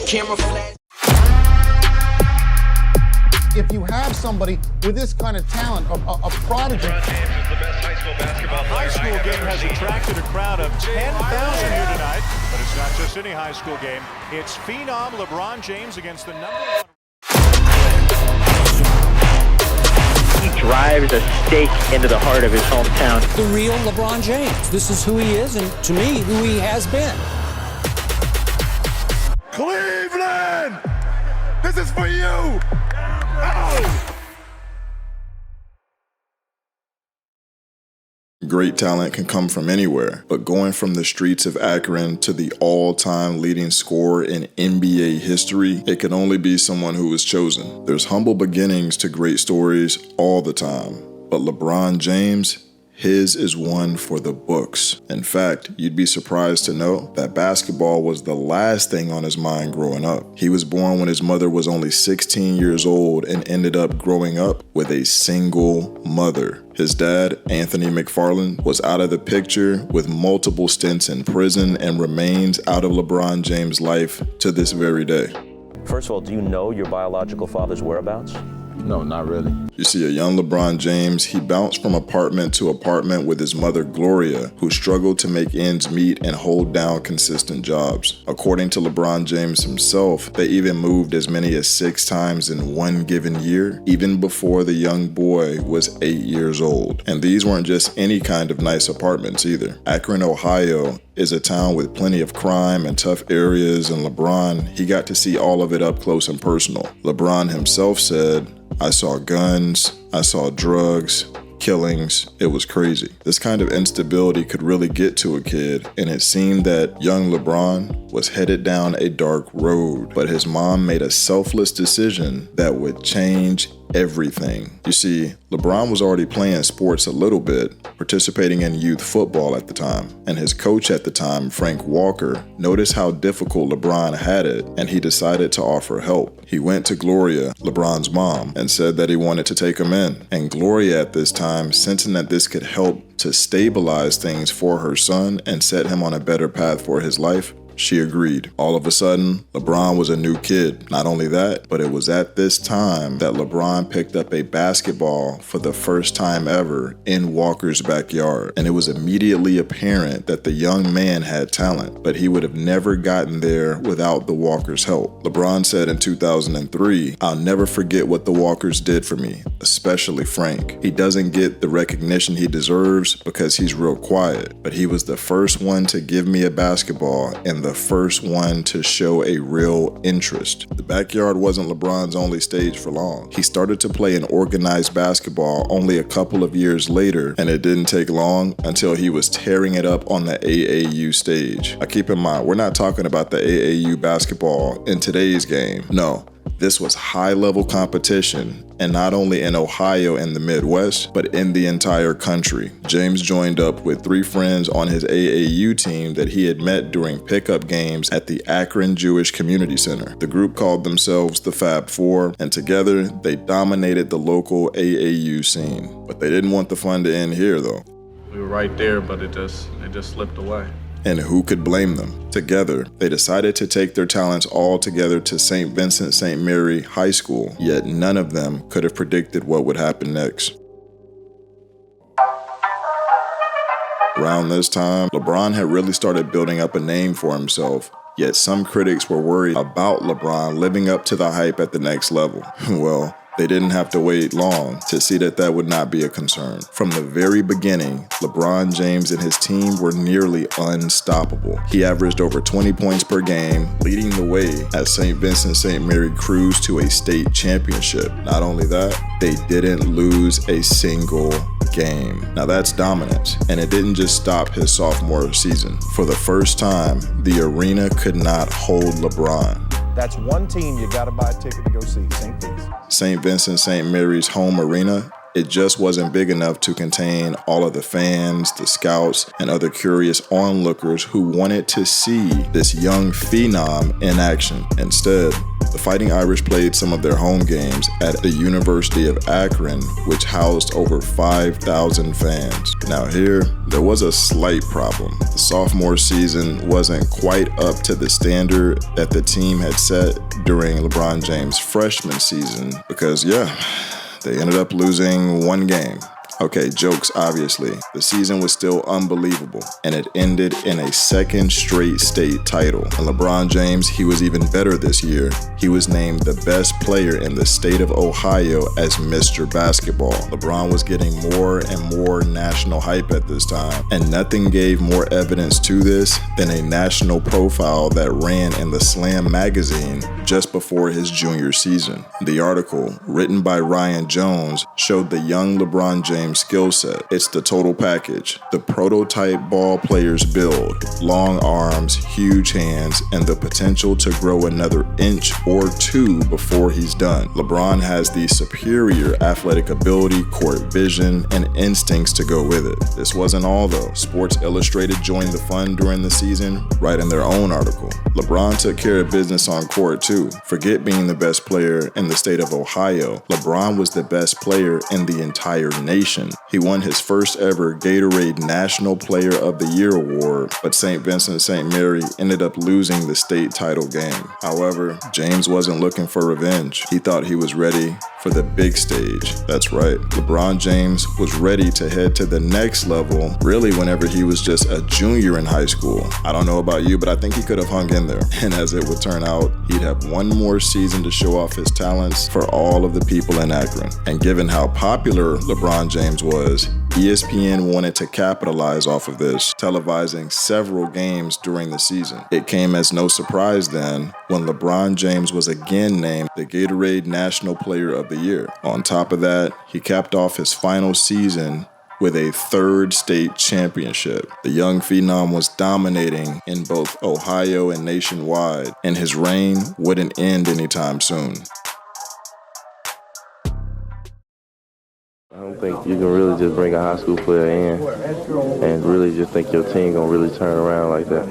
Camera flash. If you have somebody with this kind of talent, a prodigy. LeBron James is the best high school basketball player. The high school game has attracted a crowd of 10,000 here tonight, but it's not just any high school game. It's phenom LeBron James against the number one. He drives a stake into the heart of his hometown. The real LeBron James. This is who he is, and to me, who he has been. Cleveland! This is for you! Oh! Great talent can come from anywhere, but going from the streets of Akron to the all-time leading scorer in NBA history, it can only be someone who was chosen. There's humble beginnings to great stories all the time, but LeBron James, his is one for the books. In fact, you'd be surprised to know that basketball was the last thing on his mind growing up. He was born when his mother was only 16 years old and ended up growing up with a single mother. His dad, Anthony McFarland, was out of the picture with multiple stints in prison and remains out of LeBron James' life to this very day. First of all, do you know your biological father's whereabouts? No, not really. You see, a young LeBron James, he bounced from apartment to apartment with his mother, Gloria, who struggled to make ends meet and hold down consistent jobs. According to LeBron James himself, they even moved as many as 6 times in one given year, even before the young boy was 8 years old. And these weren't just any kind of nice apartments either. Akron, Ohio is a town with plenty of crime and tough areas, and LeBron, he got to see all of it up close and personal. LeBron himself said, "I saw guns, I saw drugs, killings. It was crazy." This kind of instability could really get to a kid, and it seemed that young LeBron was headed down a dark road, but his mom made a selfless decision that would change everything. You see, LeBron was already playing sports a little bit, participating in youth football at the time, and his coach at the time, Frank Walker, noticed how difficult LeBron had it, and he decided to offer help. He went to Gloria, LeBron's mom, and said that he wanted to take him in, and Gloria at this time, sensing that this could help to stabilize things for her son and set him on a better path for his life, she agreed. All of a sudden, LeBron was a new kid. Not only that, but it was at this time that LeBron picked up a basketball for the first time ever in Walker's backyard. And it was immediately apparent that the young man had talent, but he would have never gotten there without the Walkers' help. LeBron said in 2003, "I'll never forget what the Walkers did for me, especially Frank. He doesn't get the recognition he deserves because he's real quiet, but he was the first one to give me a basketball and the first one to show a real interest." The backyard wasn't LeBron's only stage for long. He started to play in organized basketball only a couple of years later, and it didn't take long until he was tearing it up on the AAU stage. Now keep in mind, we're not talking about the AAU basketball in today's game. No. This was high-level competition, and not only in Ohio and the Midwest, but in the entire country. James joined up with 3 friends on his AAU team that he had met during pickup games at the Akron Jewish Community Center. The group called themselves the Fab Four, and together they dominated the local AAU scene. But they didn't want the fun to end here, though. We were right there, but it just slipped away. And who could blame them? Together, they decided to take their talents all together to St. Vincent St. Mary High School, yet none of them could have predicted what would happen next. Around this time, LeBron had really started building up a name for himself, yet some critics were worried about LeBron living up to the hype at the next level. Well, they didn't have to wait long to see that would not be a concern. From the very beginning, LeBron James and his team were nearly unstoppable. He averaged over 20 points per game, leading the way as St. Vincent St. Mary cruised to a state championship. Not only that, they didn't lose a single game. Now that's dominance, and it didn't just stop his sophomore season. For the first time, the arena could not hold LeBron. That's one team you gotta buy a ticket to go see, St. Vincent. St. Vincent St. Mary's home arena, it just wasn't big enough to contain all of the fans, the scouts, and other curious onlookers who wanted to see this young phenom in action. Instead, the The Fighting Irish played some of their home games at the University of Akron, which housed over 5,000 fans. Now here, there was a slight problem. The sophomore season wasn't quite up to the standard that the team had set during LeBron James' freshman season because, they ended up losing one game. Okay, jokes, obviously. The season was still unbelievable, and it ended in a second straight state title. And LeBron James, he was even better this year. He was named the best player in the state of Ohio as Mr. Basketball. LeBron was getting more and more national hype at this time, and nothing gave more evidence to this than a national profile that ran in the Slam magazine just before his junior season. The article, written by Ryan Jones, showed the young LeBron James skill set. It's the total package. The prototype ball players build, long arms, huge hands, and the potential to grow another inch or two before he's done. LeBron has the superior athletic ability, court vision, and instincts to go with it. This wasn't all though. Sports Illustrated joined the fun during the season, writing their own article. LeBron took care of business on court too. Forget being the best player in the state of Ohio. LeBron was the best player in the entire nation. He won his first ever Gatorade National Player of the Year award, but St. Vincent St. Mary ended up losing the state title game. However, James wasn't looking for revenge. He thought he was ready for the big stage. That's right. LeBron James was ready to head to the next level, really whenever he was just a junior in high school. I don't know about you, but I think he could have hung in there. And as it would turn out, he'd have one more season to show off his talents for all of the people in Akron. And given how popular LeBron James was, ESPN wanted to capitalize off of this, televising several games during the season. It came as no surprise then when LeBron James was again named the Gatorade National Player of the Year. On top of that, he capped off his final season with a third state championship. The young phenom was dominating in both Ohio and nationwide, and his reign wouldn't end anytime soon. I don't think you can really just bring a high school player in and really just think your team gonna really turn around like that.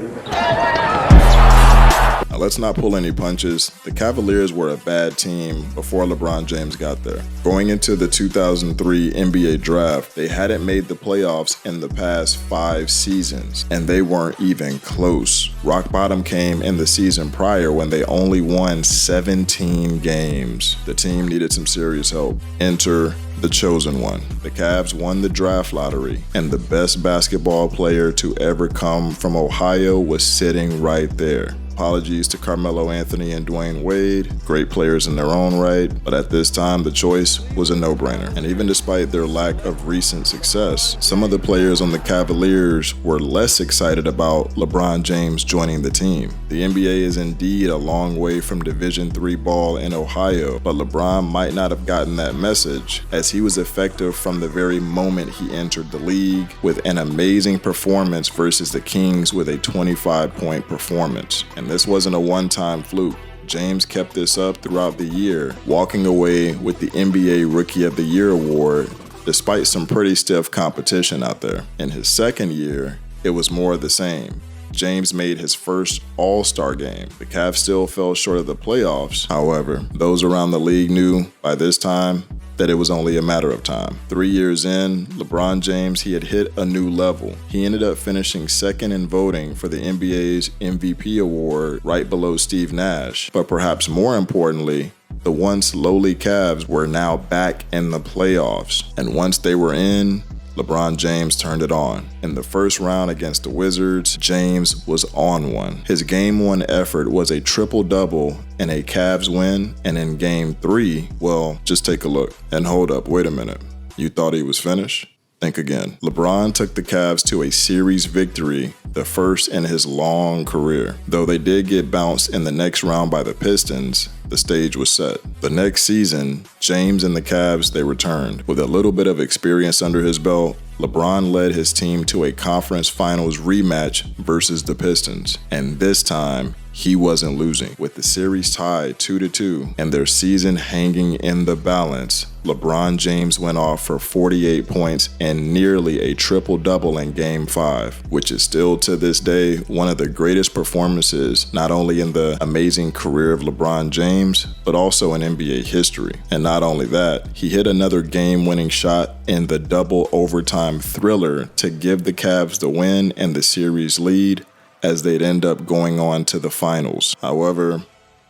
Now, let's not pull any punches. The Cavaliers were a bad team before LeBron James got there. Going into the 2003 NBA draft, they hadn't made the playoffs in the past 5 seasons, and they weren't even close. Rock bottom came in the season prior when they only won 17 games. The team needed some serious help. Enter the chosen one. The Cavs won the draft lottery, and the best basketball player to ever come from Ohio was sitting right there. Apologies to Carmelo Anthony and Dwyane Wade, great players in their own right, but at this time the choice was a no-brainer. And even despite their lack of recent success, some of the players on the Cavaliers were less excited about LeBron James joining the team. The NBA is indeed a long way from Division III ball in Ohio, but LeBron might not have gotten that message, as he was effective from the very moment he entered the league, with an amazing performance versus the Kings with a 25-point performance. And this wasn't a one-time fluke. James kept this up throughout the year, walking away with the NBA Rookie of the Year award, despite some pretty stiff competition out there. In his second year, it was more of the same. James made his first All-Star game. The Cavs still fell short of the playoffs. However, those around the league knew by this time that it was only a matter of time. 3 years in, LeBron James, he had hit a new level. He ended up finishing second in voting for the NBA's MVP award, right below Steve Nash. But perhaps more importantly, the once lowly Cavs were now back in the playoffs. And once they were in, LeBron James turned it on. In the first round against the Wizards, James was on one. His Game 1 effort was a triple-double and a Cavs win, and in Game 3, well, just take a look. And hold up, wait a minute. You thought he was finished? Think again. LeBron took the Cavs to a series victory, the first in his long career. Though they did get bounced in the next round by the Pistons, the stage was set. The next season, James and the Cavs, they returned. With a little bit of experience under his belt, LeBron led his team to a conference finals rematch versus the Pistons. And this time, he wasn't losing. With the series tied 2-2 and their season hanging in the balance, LeBron James went off for 48 points and nearly a triple-double in Game 5, which is still to this day one of the greatest performances not only in the amazing career of LeBron James, but also in NBA history. And not only that, he hit another game-winning shot in the double overtime thriller to give the Cavs the win and the series lead, as they'd end up going on to the finals. However,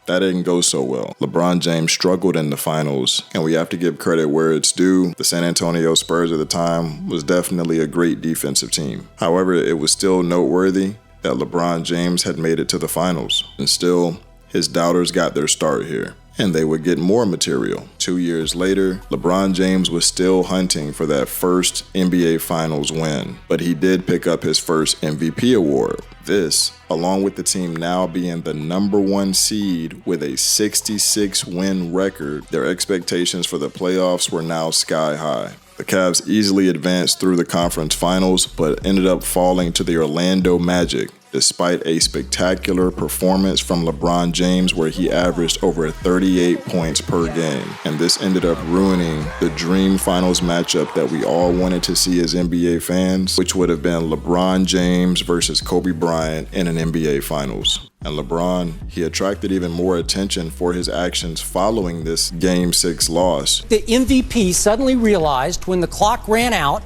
that didn't go so well. LeBron James struggled in the finals, and we have to give credit where it's due. The San Antonio Spurs at the time was definitely a great defensive team. However, it was still noteworthy that LeBron James had made it to the finals, and still, his doubters got their start here. And they would get more material. 2 years later, LeBron James was still hunting for that first NBA Finals win, but he did pick up his first MVP award. This, along with the team now being the #1 seed with a 66-win record, their expectations for the playoffs were now sky high. The Cavs easily advanced through the conference finals, but ended up falling to the Orlando Magic, despite a spectacular performance from LeBron James where he averaged over 38 points per game. And this ended up ruining the dream finals matchup that we all wanted to see as NBA fans, which would have been LeBron James versus Kobe Bryant in an NBA Finals. And LeBron, he attracted even more attention for his actions following this Game 6 loss. The MVP suddenly realized when the clock ran out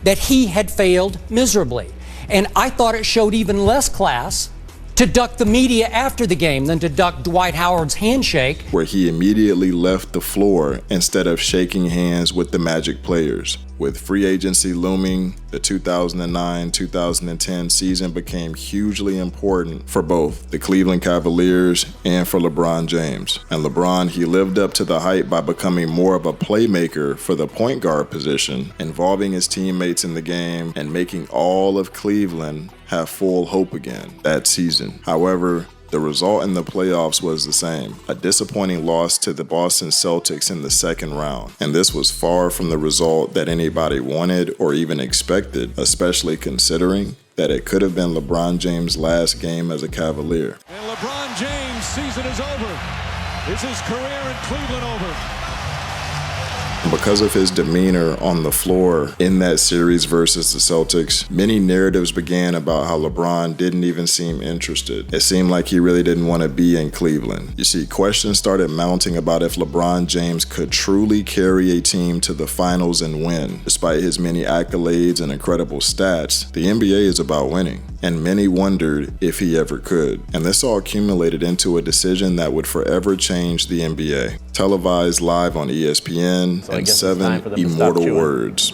that he had failed miserably. And I thought it showed even less class to duck the media after the game than to duck Dwight Howard's handshake, where he immediately left the floor instead of shaking hands with the Magic players. With free agency looming, the 2009-2010 season became hugely important for both the Cleveland Cavaliers and for LeBron James. And LeBron, he lived up to the hype by becoming more of a playmaker for the point guard position, involving his teammates in the game and making all of Cleveland have full hope again that season. However, the result in the playoffs was the same, a disappointing loss to the Boston Celtics in the second round. And this was far from the result that anybody wanted or even expected, especially considering that it could have been LeBron James' last game as a Cavalier. And LeBron James' season is over. Is his career in Cleveland over? Because of his demeanor on the floor in that series versus the Celtics, many narratives began about how LeBron didn't even seem interested. It seemed like he really didn't want to be in Cleveland. You see, questions started mounting about if LeBron James could truly carry a team to the finals and win. Despite his many accolades and incredible stats, the NBA is about winning, and many wondered if he ever could. And this all accumulated into a decision that would forever change the NBA. Televised live on ESPN, and 7 immortal words.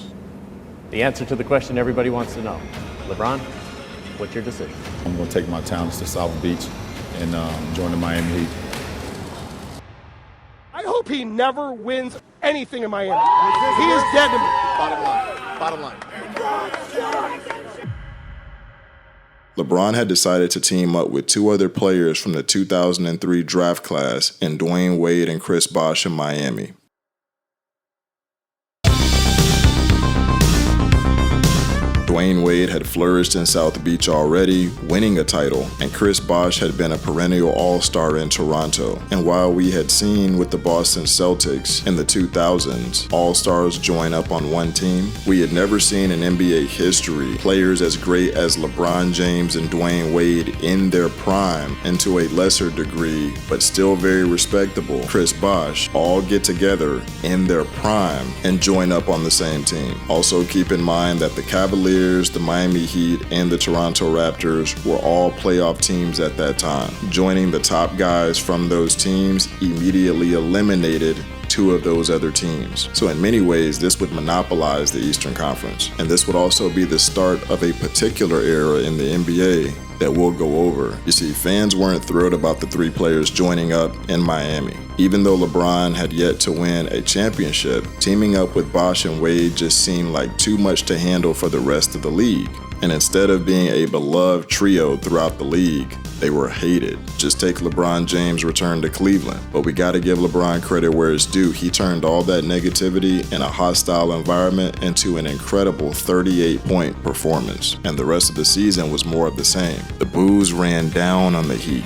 The answer to the question everybody wants to know. LeBron, what's your decision? I'm going to take my talents to South Beach and join the Miami Heat. I hope he never wins anything in Miami. He is dead to me. Bottom line. LeBron had decided to team up with two other players from the 2003 draft class in Dwyane Wade and Chris Bosh in Miami. Dwyane Wade had flourished in South Beach already, winning a title, and Chris Bosh had been a perennial all-star in Toronto. And while we had seen with the Boston Celtics in the 2000s, all-stars join up on one team, we had never seen in NBA history players as great as LeBron James and Dwyane Wade in their prime, and to a lesser degree, but still very respectable, Chris Bosh, all get together in their prime and join up on the same team. Also keep in mind that the Cavaliers, the Miami Heat, and the Toronto Raptors were all playoff teams at that time. Joining the top guys from those teams immediately eliminated two of those other teams. So in many ways, this would monopolize the Eastern Conference. And this would also be the start of a particular era in the NBA that we'll go over. You see, fans weren't thrilled about the three players joining up in Miami. Even though LeBron had yet to win a championship, teaming up with Bosh and Wade just seemed like too much to handle for the rest of the league. And instead of being a beloved trio throughout the league, they were hated. Just take LeBron James' return to Cleveland. But we gotta give LeBron credit where it's due. He turned all that negativity in a hostile environment into an incredible 38-point performance. And the rest of the season was more of the same. The boos ran down on the Heat.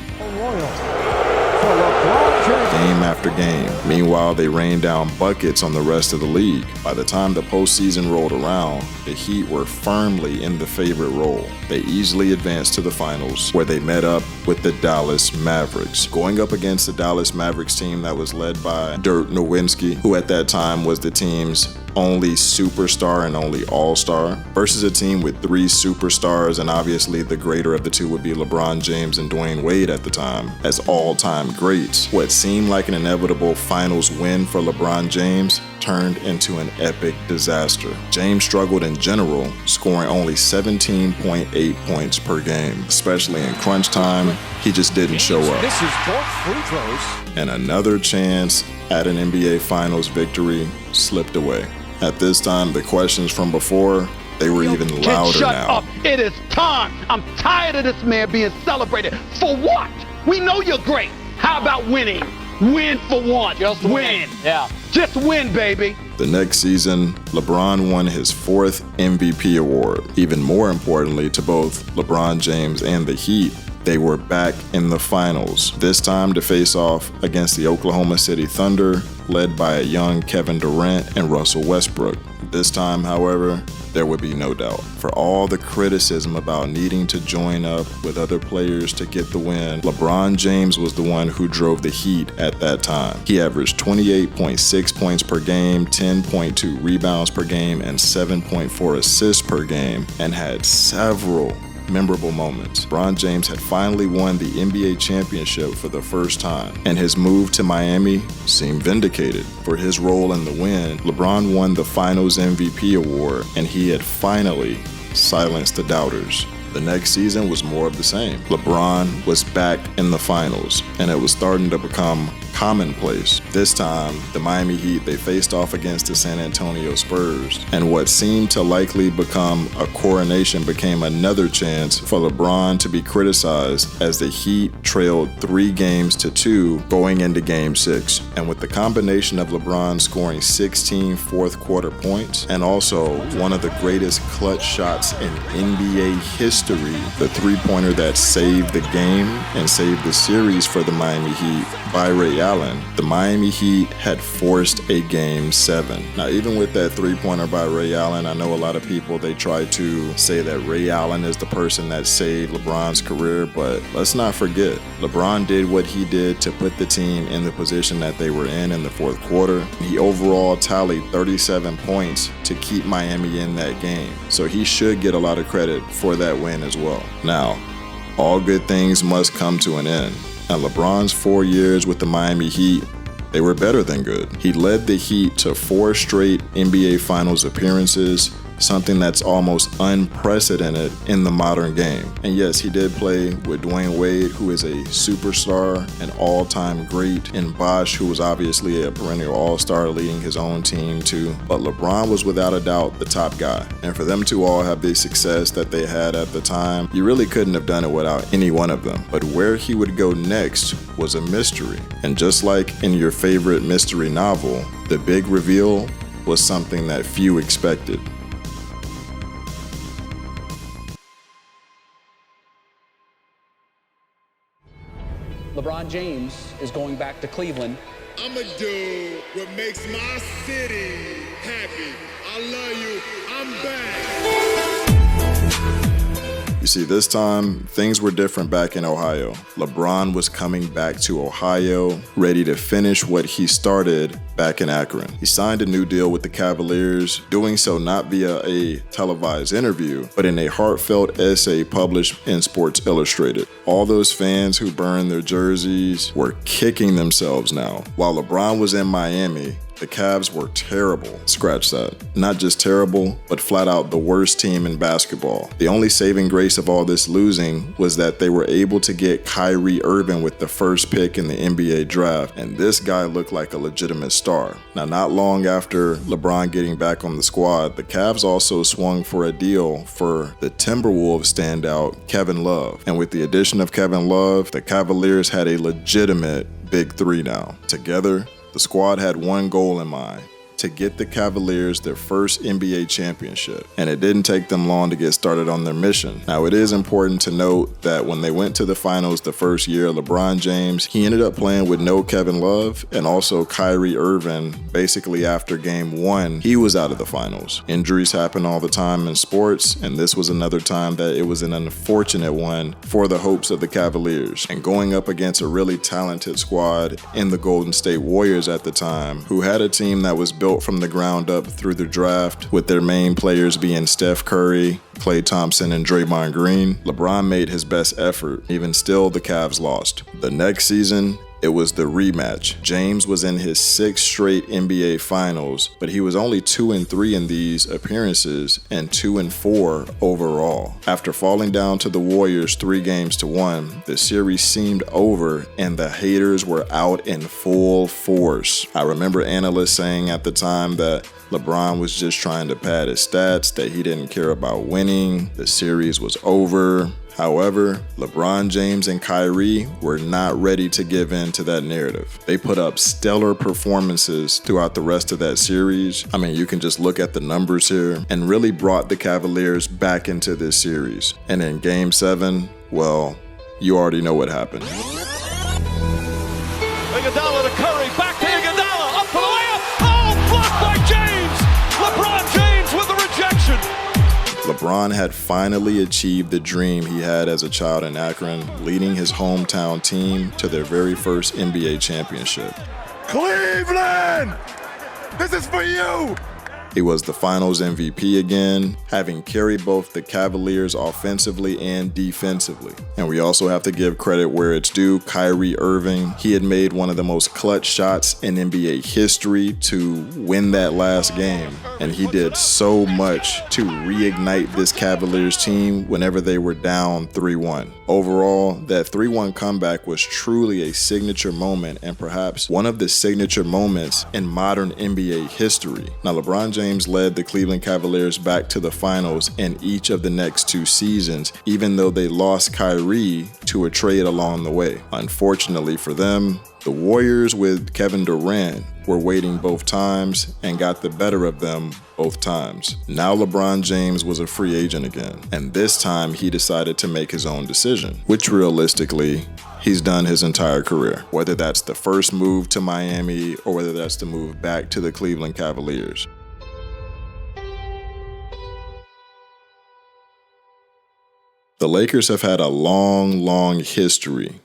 game after game. Meanwhile, they rained down buckets on the rest of the league. By the time the postseason rolled around, the Heat were firmly in the favorite role. They easily advanced to the finals, where they met up with the Dallas Mavericks. Going up against the Dallas Mavericks team that was led by Dirk Nowitzki, who at that time was the team's only superstar and only all-star, versus a team with 3 superstars, and obviously the greater of the two would be LeBron James and Dwyane Wade at the time, as all-time greats. What seemed like an inevitable finals win for LeBron James turned into an epic disaster. James struggled in general, scoring only 17.8 points per game. Especially in crunch time, he just didn't show up. This is both free throws. And another chance at an NBA Finals victory slipped away. At this time, the questions from before, they were even louder Shut now. up. It is time. I'm tired of this man being celebrated. For what? We know you're great. How about winning? Win for once. Just win. Yeah. Just win, baby. The next season, LeBron won his 4th MVP award. Even more importantly to both LeBron James and the Heat, they were back in the finals, this time to face off against the Oklahoma City Thunder, led by a young Kevin Durant and Russell Westbrook. This time, however, there would be no doubt. For all the criticism about needing to join up with other players to get the win, LeBron James was the one who drove the Heat at that time. He averaged 28.6 points per game, 10.2 rebounds per game, and 7.4 assists per game, and had several memorable moments. LeBron James had finally won the NBA championship for the first time, and his move to Miami seemed vindicated. For his role in the win, LeBron won the Finals MVP award, and he had finally silenced the doubters. The next season was more of the same. LeBron was back in the finals, and it was starting to become commonplace. This time, the Miami Heat, they faced off against the San Antonio Spurs, and what seemed to likely become a coronation became another chance for LeBron to be criticized, as the Heat trailed 3-2 going into Game 6. And with the combination of LeBron scoring 16 fourth quarter points and also one of the greatest clutch shots in NBA history, the three-pointer that saved the game and saved the series for the Miami Heat by Ray Allen, the Miami Heat had forced a Game 7. Now, even with that three-pointer by Ray Allen, I know a lot of people, they try to say that Ray Allen is the person that saved LeBron's career, but let's not forget, LeBron did what he did to put the team in the position that they were in the fourth quarter. He overall tallied 37 points to keep Miami in that game, so he should get a lot of credit for that win as well. Now, all good things must come to an end. And LeBron's 4 years with the Miami Heat, they were better than good. He led the Heat to 4 straight NBA Finals appearances, something that's almost unprecedented in the modern game. And yes, he did play with Dwyane Wade, who is a superstar, an all-time great, and Bosh, who was obviously a perennial all-star leading his own team too. But LeBron was without a doubt the top guy. And for them to all have the success that they had at the time, you really couldn't have done it without any one of them. But where he would go next was a mystery. And just like in your favorite mystery novel, the big reveal was something that few expected. LeBron James is going back to Cleveland. I'ma do what makes my city happy. I love you. I'm back. You see, this time, things were different back in Ohio. LeBron was coming back to Ohio, ready to finish what he started back in Akron. He signed a new deal with the Cavaliers, doing so not via a televised interview, but in a heartfelt essay published in Sports Illustrated. All those fans who burned their jerseys were kicking themselves now. While LeBron was in Miami, the Cavs were terrible. Scratch that. Not just terrible, but flat out the worst team in basketball. The only saving grace of all this losing was that they were able to get Kyrie Irving with the first pick in the NBA draft, and this guy looked like a legitimate star. Now, not long after LeBron getting back on the squad, the Cavs also swung for a deal for the Timberwolves standout Kevin Love. And with the addition of Kevin Love, the Cavaliers had a legitimate big three now. Together, the squad had one goal in mind: to get the Cavaliers their first NBA championship, and it didn't take them long to get started on their mission. Now, it is important to note that when they went to the finals the first year, LeBron James, he ended up playing with no Kevin Love and also Kyrie Irving. Basically, after game 1, he was out of the finals. Injuries happen all the time in sports, and this was another time that it was an unfortunate one for the hopes of the Cavaliers. And going up against a really talented squad in the Golden State Warriors at the time, who had a team that was built from the ground up through the draft, with their main players being Steph Curry, Klay Thompson, and Draymond Green, LeBron made his best effort. Even still, the Cavs lost. The next season, it was the rematch. James was in his 6th straight NBA Finals, but he was only 2-3 in these appearances and 2-4 overall. After falling down to the Warriors 3-1, the series seemed over and the haters were out in full force. I remember analysts saying at the time that LeBron was just trying to pad his stats, that he didn't care about winning, the series was over. However, LeBron James and Kyrie were not ready to give in to that narrative. They put up stellar performances throughout the rest of that series. I mean, you can just look at the numbers here, and really brought the Cavaliers back into this series. And in Game 7, well, you already know what happened. Iguodala to Curry, back to Iguodala, up for the layup. Oh, blocked by James! LeBron James with the rejection. LeBron had finally achieved the dream he had as a child in Akron, leading his hometown team to their very first NBA championship. Cleveland! This is for you! He was the Finals MVP again, having carried both the Cavaliers offensively and defensively. And we also have to give credit where it's due. Kyrie Irving, he had made one of the most clutch shots in NBA history to win that last game. And he did so much to reignite this Cavaliers team whenever they were down 3-1. Overall, that 3-1 comeback was truly a signature moment, and perhaps one of the signature moments in modern NBA history. Now, LeBron James led the Cleveland Cavaliers back to the finals in each of the next 2 seasons, even though they lost Kyrie to a trade along the way. Unfortunately for them, the Warriors with Kevin Durant were waiting both times and got the better of them both times. Now LeBron James was a free agent again, and this time he decided to make his own decision, which realistically, he's done his entire career. Whether that's the first move to Miami or whether that's the move back to the Cleveland Cavaliers. The Lakers have had a long history.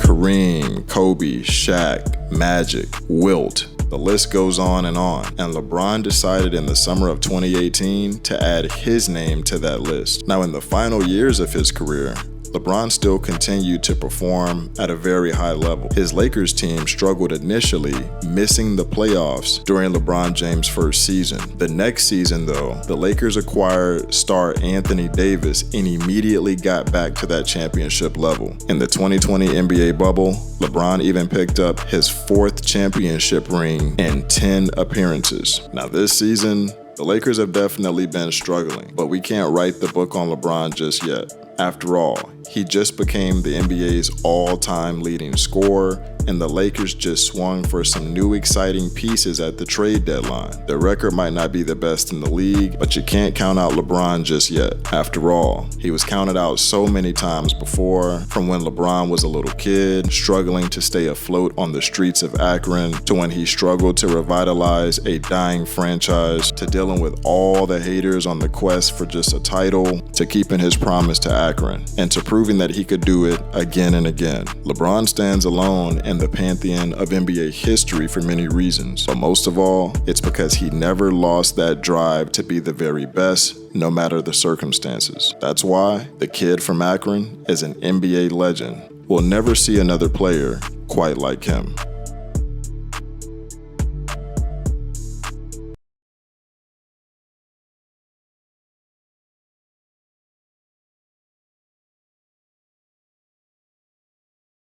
Kareem, Kobe, Shaq, Magic, Wilt. The list goes on. And LeBron decided in the summer of 2018 to add his name to that list. Now, in the final years of his career, LeBron still continued to perform at a very high level. His Lakers team struggled initially, missing the playoffs during LeBron James' first season. The next season, though, the Lakers acquired star Anthony Davis and immediately got back to that championship level. In the 2020 NBA bubble, LeBron even picked up his 4th championship ring in 10 appearances. Now this season, the Lakers have definitely been struggling, but we can't write the book on LeBron just yet. After all, he just became the NBA's all-time leading scorer, and the Lakers just swung for some new exciting pieces at the trade deadline. The record might not be the best in the league, but you can't count out LeBron just yet. After all, he was counted out so many times before, from when LeBron was a little kid, struggling to stay afloat on the streets of Akron, to when he struggled to revitalize a dying franchise, to dealing with all the haters on the quest for just a title, to keeping his promise to Akron, and to proving that he could do it again and again. LeBron stands alone in the pantheon of NBA history for many reasons, but most of all, it's because he never lost that drive to be the very best, no matter the circumstances. That's why the kid from Akron is an NBA legend. We'll never see another player quite like him.